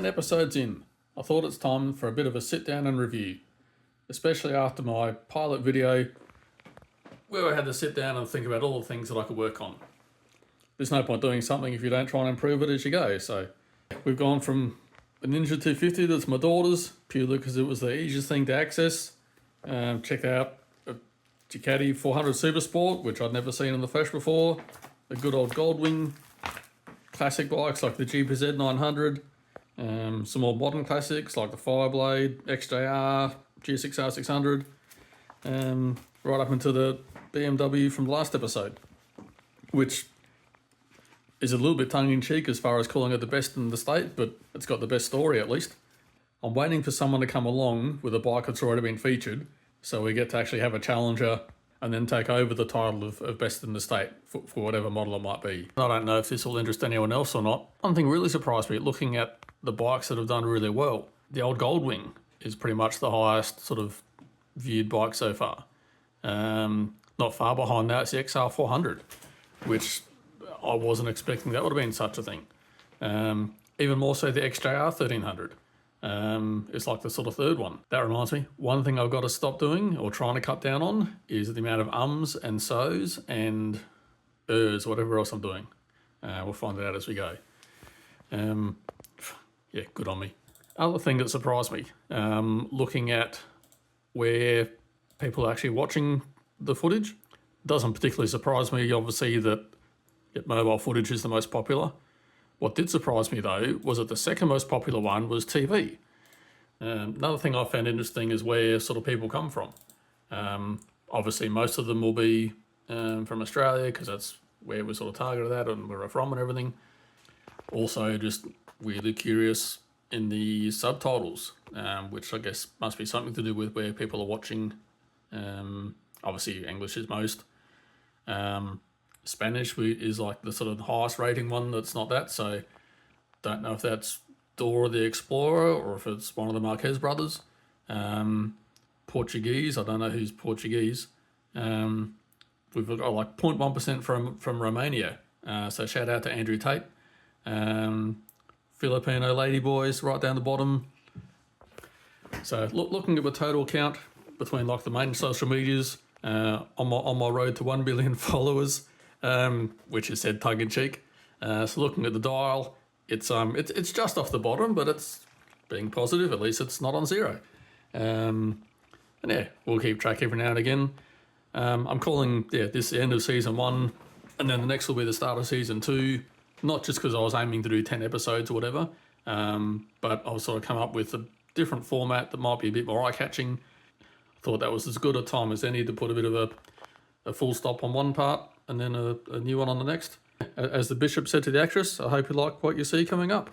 10 episodes in, I thought it's time for a bit of a sit down and review, especially after my pilot video where I had to sit down and think about all the things that I could work on. There's no point doing something if you don't try and improve it as you go. So we've gone from a Ninja 250 that's my daughter's, purely because it was the easiest thing to access. Checked out a Ducati 400 Super Sport, which I'd never seen in the flesh before. A good old Goldwing. Classic bikes like the GPZ 900. Some more modern classics like the Fireblade, XJR, GSX-R 600. Right up into the BMW from the last episode, which is a little bit tongue-in-cheek as far as calling it the best in the state, but it's got the best story at least. I'm waiting for someone to come along with a bike that's already been featured, so we get to actually have a challenger and then take over the title of best in the state for whatever model it might be. I don't know if this will interest anyone else or not. One thing really surprised me, looking at the bikes that have done really well, the old Goldwing is pretty much the highest sort of viewed bike so far. Not far behind that, it's the XR 400, which I wasn't expecting that would have been such a thing. Even more so the XJR 1300. It's like the sort of third one. That reminds me, one thing I've got to stop doing or trying to cut down on is the amount of ums and so's and whatever else I'm doing. We'll find it out as we go. Yeah, good on me. Other thing that surprised me, looking at where people are actually watching the footage, doesn't particularly surprise me, obviously, that mobile footage is the most popular. What did surprise me, though, was that the second most popular one was TV. Another thing I found interesting is where sort of people come from. Obviously, most of them will be from Australia, because that's where we're sort of targeted at and where we're from and everything. Also, just weirdly curious in the subtitles, which I guess must be something to do with where people are watching. Obviously, English is most. Spanish is like the sort of highest rating one that's not that, so don't know if that's Dora the Explorer or if it's one of the Marquez brothers. Portuguese, I don't know who's Portuguese. We've got like 0.1% from Romania, so shout out to Andrew Tate. Filipino ladyboys right down the bottom. So looking at the total count between like the main social medias, on my road to 1 billion followers, which is said tongue in cheek. So looking at the dial, it's just off the bottom, but it's being positive. At least it's not on zero. And yeah, we'll keep track every now and again. I'm calling this the end of season 1, and then the next will be the start of season 2. Not just because I was aiming to do 10 episodes or whatever, but I was sort of come up with a different format that might be a bit more eye-catching. Thought that was as good a time as any to put a bit of a full stop on one part and then a new one on the next. As the bishop said to the actress, I hope you like what you see coming up.